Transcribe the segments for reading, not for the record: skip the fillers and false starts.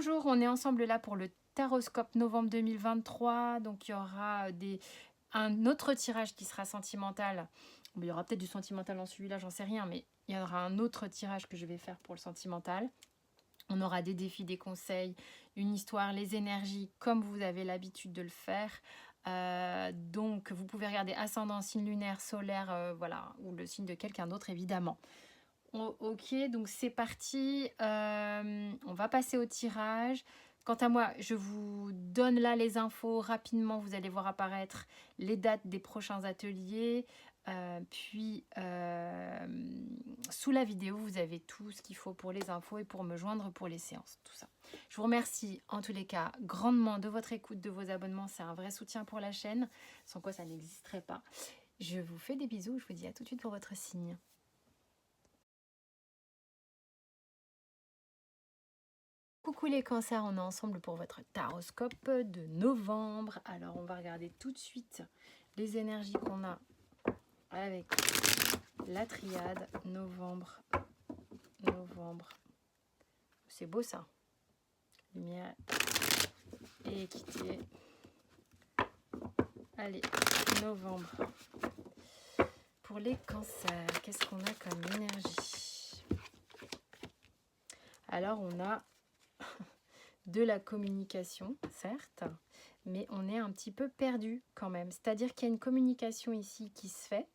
Bonjour, on est ensemble là pour le Taroscope novembre 2023. Donc il y aura un autre tirage qui sera sentimental. Bon, il y aura peut-être du sentimental dans celui-là, j'en sais rien, mais il y aura un autre tirage que je vais faire pour le sentimental. On aura des défis, des conseils, une histoire, les énergies, comme vous avez l'habitude de le faire. Donc vous pouvez regarder ascendant, signe lunaire, solaire, voilà, ou le signe de quelqu'un d'autre évidemment. Ok, donc c'est parti. On va passer au tirage. Quant à moi, je vous donne là les infos rapidement. Vous allez voir apparaître les dates des prochains ateliers. Sous la vidéo, vous avez tout ce qu'il faut pour les infos et pour me joindre pour les séances, tout ça. Je vous remercie en tous les cas grandement de votre écoute, de vos abonnements. C'est un vrai soutien pour la chaîne, sans quoi ça n'existerait pas. Je vous fais des bisous. Je vous dis à tout de suite pour votre signe. Coucou les cancers, on est ensemble pour votre taroscope de novembre. Alors on va regarder tout de suite les énergies qu'on a avec la triade novembre. C'est beau ça. Lumière et équité. Allez, novembre. Pour les cancers, qu'est-ce qu'on a comme énergie? Alors on a de la communication, certes, mais on est un petit peu perdu quand même. C'est-à-dire qu'il y a une communication ici qui se fait.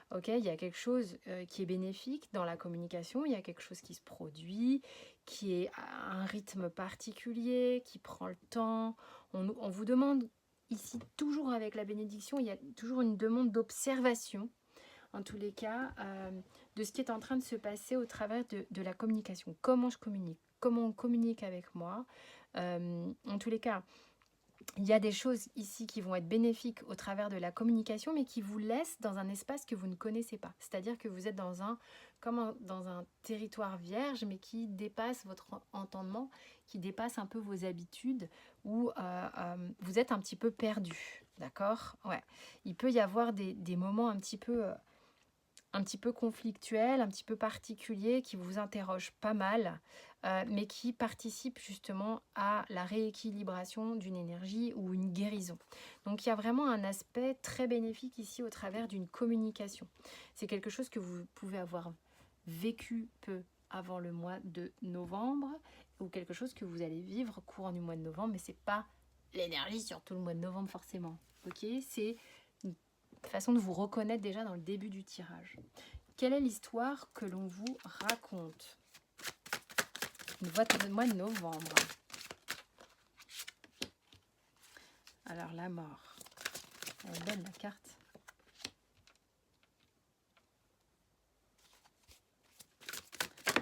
Ok, il y a quelque chose qui est bénéfique dans la communication, il y a quelque chose qui se produit, qui est à un rythme particulier, qui prend le temps. On vous demande ici, toujours avec la bénédiction, il y a toujours une demande d'observation, en tous les cas, de ce qui est en train de se passer au travers de la communication. Comment je communique, comment on communique avec moi. En tous les cas, il y a des choses ici qui vont être bénéfiques au travers de la communication, mais qui vous laissent dans un espace que vous ne connaissez pas. C'est-à-dire que vous êtes dans un territoire vierge, mais qui dépasse votre entendement, qui dépasse un peu vos habitudes, où vous êtes un petit peu perdu. D'accord? Ouais. Il peut y avoir des moments un petit peu conflictuel, un petit peu particulier, qui vous interroge pas mal, mais qui participe justement à la rééquilibration d'une énergie ou une guérison. Donc il y a vraiment un aspect très bénéfique ici au travers d'une communication. C'est quelque chose que vous pouvez avoir vécu peu avant le mois de novembre, ou quelque chose que vous allez vivre courant du mois de novembre, mais c'est pas l'énergie sur tout le mois de novembre forcément. Ok, c'est une façon de vous reconnaître déjà dans le début du tirage. Quelle est l'histoire que l'on vous raconte? Votre mois de novembre. Alors la mort. Elle est belle la carte.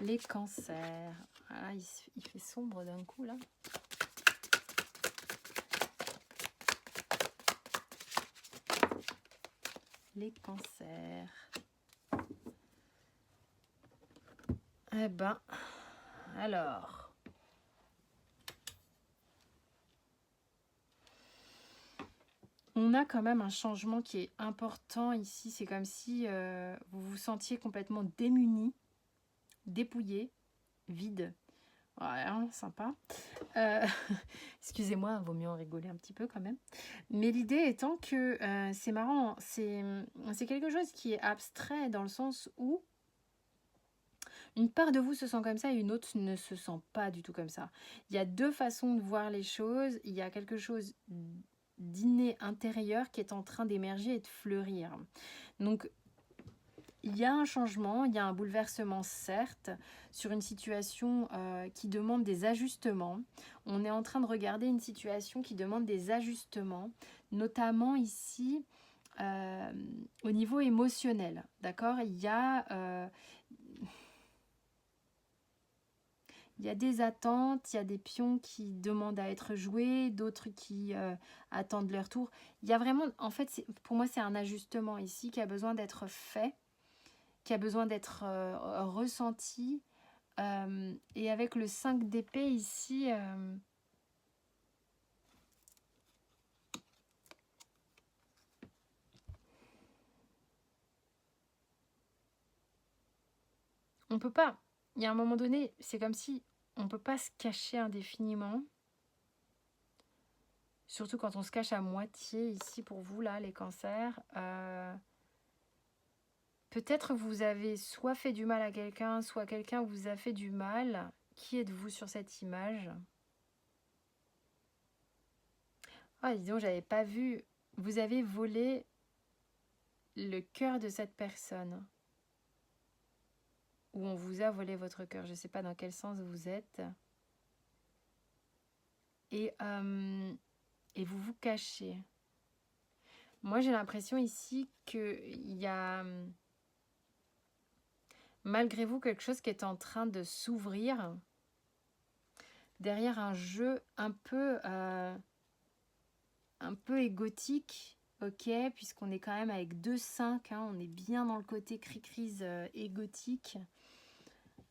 Les cancers. Ah, il fait sombre d'un coup là. Les cancers. Eh ben, alors. On a quand même un changement qui est important ici. C'est comme si vous vous sentiez complètement démuni, dépouillé, vide. Ouais, hein, sympa. Excusez-moi, vaut mieux en rigoler un petit peu quand même. Mais l'idée étant que c'est marrant, c'est quelque chose qui est abstrait dans le sens où une part de vous se sent comme ça et une autre ne se sent pas du tout comme ça. Il y a deux façons de voir les choses. Il y a quelque chose d'inné intérieur qui est en train d'émerger et de fleurir. Donc, il y a un changement, il y a un bouleversement, certes, sur une situation qui demande des ajustements. On est en train de regarder une situation qui demande des ajustements, notamment ici au niveau émotionnel. D'accord? Il y a des attentes, il y a des pions qui demandent à être joués, d'autres qui attendent leur tour. Il y a vraiment, en fait, pour moi, c'est un ajustement ici qui a besoin d'être fait, qui a besoin d'être ressenti. Et avec le 5 d'épée ici, on peut pas. Il y a un moment donné, c'est comme si on peut pas se cacher indéfiniment. Surtout quand on se cache à moitié ici pour vous, là, les cancers. Peut-être vous avez soit fait du mal à quelqu'un, soit quelqu'un vous a fait du mal. Qui êtes-vous sur cette image? Ah, dis donc, j'avais pas vu. Vous avez volé le cœur de cette personne. Ou on vous a volé votre cœur. Je ne sais pas dans quel sens vous êtes. Et vous vous cachez. Moi, j'ai l'impression ici qu'il y a, malgré vous, quelque chose qui est en train de s'ouvrir derrière un jeu un peu égotique, ok, puisqu'on est quand même avec 2-5, hein, on est bien dans le côté crise égotique.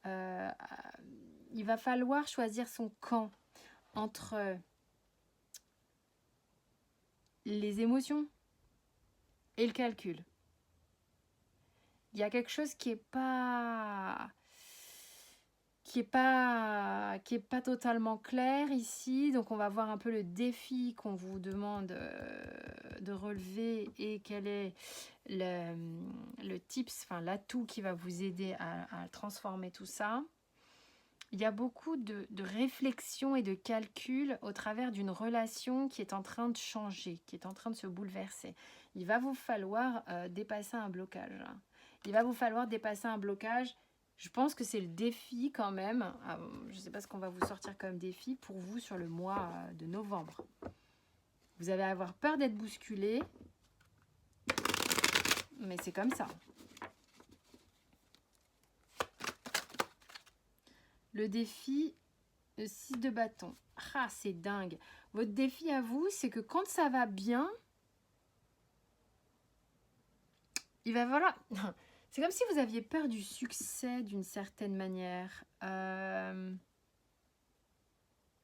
Il va falloir choisir son camp entre les émotions et le calcul. Il y a quelque chose qui est pas totalement clair ici, donc on va voir un peu le défi qu'on vous demande de relever et quel est le tips, enfin l'atout qui va vous aider à transformer tout ça. Il y a beaucoup de réflexion et de calcul au travers d'une relation qui est en train de changer, qui est en train de se bouleverser. Il va vous falloir dépasser un blocage. Il va vous falloir dépasser un blocage. Je pense que c'est le défi quand même. Je ne sais pas ce qu'on va vous sortir comme défi pour vous sur le mois de novembre. Vous allez avoir peur d'être bousculé, mais c'est comme ça. Le défi, le 6 de bâton. Ah, c'est dingue. Votre défi à vous, c'est que quand ça va bien, il va falloir... C'est comme si vous aviez peur du succès d'une certaine manière.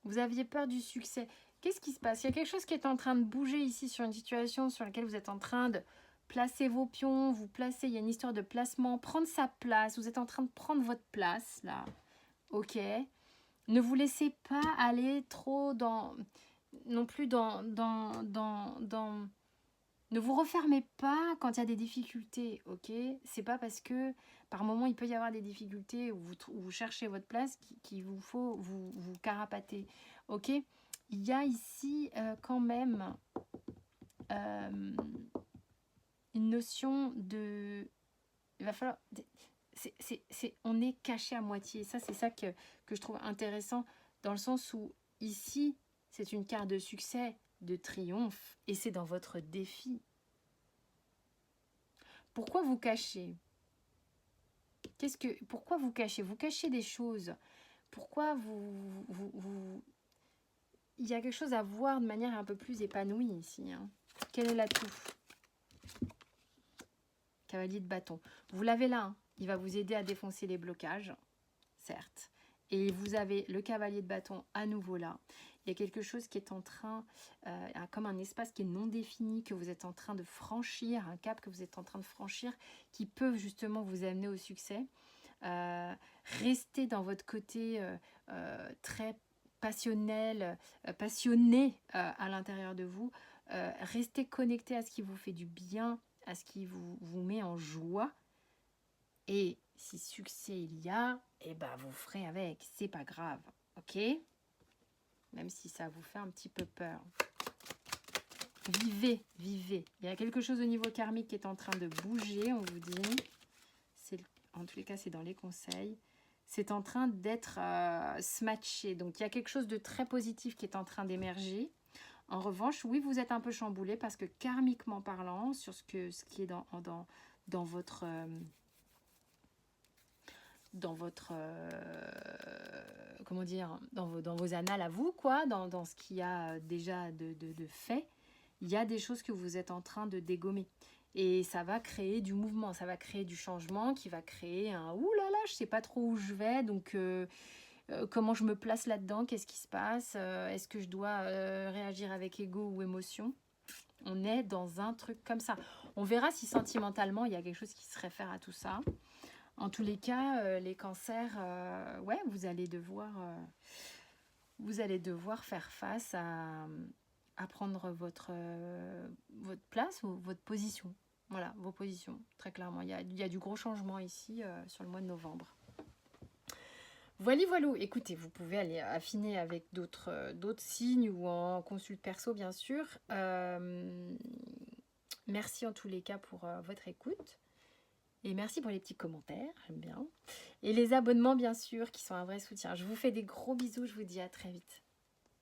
Vous aviez peur du succès. Qu'est-ce qui se passe? Il y a quelque chose qui est en train de bouger ici sur une situation sur laquelle vous êtes en train de placer vos pions, vous placez, il y a une histoire de placement, prendre sa place, vous êtes en train de prendre votre place, là. Ok. Ne vous laissez pas aller trop dans... Non plus dans... Ne vous refermez pas quand il y a des difficultés, ok? C'est pas parce que par moment il peut y avoir des difficultés où vous cherchez votre place qu'il vous faut vous carapater, ok? Il y a ici quand même une notion de... Il va falloir... on est caché à moitié. Ça, c'est ça que je trouve intéressant dans le sens où ici, c'est une carte de succès, de triomphe et c'est dans votre défi. Pourquoi vous cachez? Pourquoi vous cachez? Vous cachez des choses. Pourquoi Il y a quelque chose à voir de manière un peu plus épanouie ici. Hein. Quel est l'atout? Cavalier de bâton. Vous l'avez là. Hein. Il va vous aider à défoncer les blocages, certes. Et vous avez le cavalier de bâton à nouveau là. Il y a quelque chose qui est en train, comme un espace qui est non défini, que vous êtes en train de franchir, un cap que vous êtes en train de franchir, qui peut justement vous amener au succès. Restez dans votre côté très passionnel, passionné à l'intérieur de vous. Restez connecté à ce qui vous fait du bien, à ce qui vous met en joie. Et si succès il y a, eh ben vous ferez avec, c'est pas grave, ok? Même si ça vous fait un petit peu peur. Vivez, vivez. Il y a quelque chose au niveau karmique qui est en train de bouger, on vous dit. En tous les cas, c'est dans les conseils. C'est en train d'être smatché. Donc, il y a quelque chose de très positif qui est en train d'émerger. En revanche, oui, vous êtes un peu chamboulé parce que karmiquement parlant, sur ce qui est dans votre... comment dire, dans vos annales à vous, quoi, dans ce qu'il y a déjà de fait, il y a des choses que vous êtes en train de dégommer. Et ça va créer du mouvement, ça va créer du changement qui va créer un « ouh là là, je sais pas trop où je vais, donc comment je me place là-dedans, qu'est-ce qui se passe, est-ce que je dois réagir avec ego ou émotion ?» On est dans un truc comme ça. On verra si sentimentalement, il y a quelque chose qui se réfère à tout ça. En tous les cas, les cancers, ouais, vous allez devoir faire face à prendre votre place ou votre position. Voilà, vos positions, très clairement. Il y a du gros changement ici sur le mois de novembre. Voilà, voilà. Écoutez, vous pouvez aller affiner avec d'autres signes ou en consulte perso, bien sûr. Merci en tous les cas pour votre écoute. Et merci pour les petits commentaires, j'aime bien. Et les abonnements, bien sûr, qui sont un vrai soutien. Je vous fais des gros bisous, je vous dis à très vite.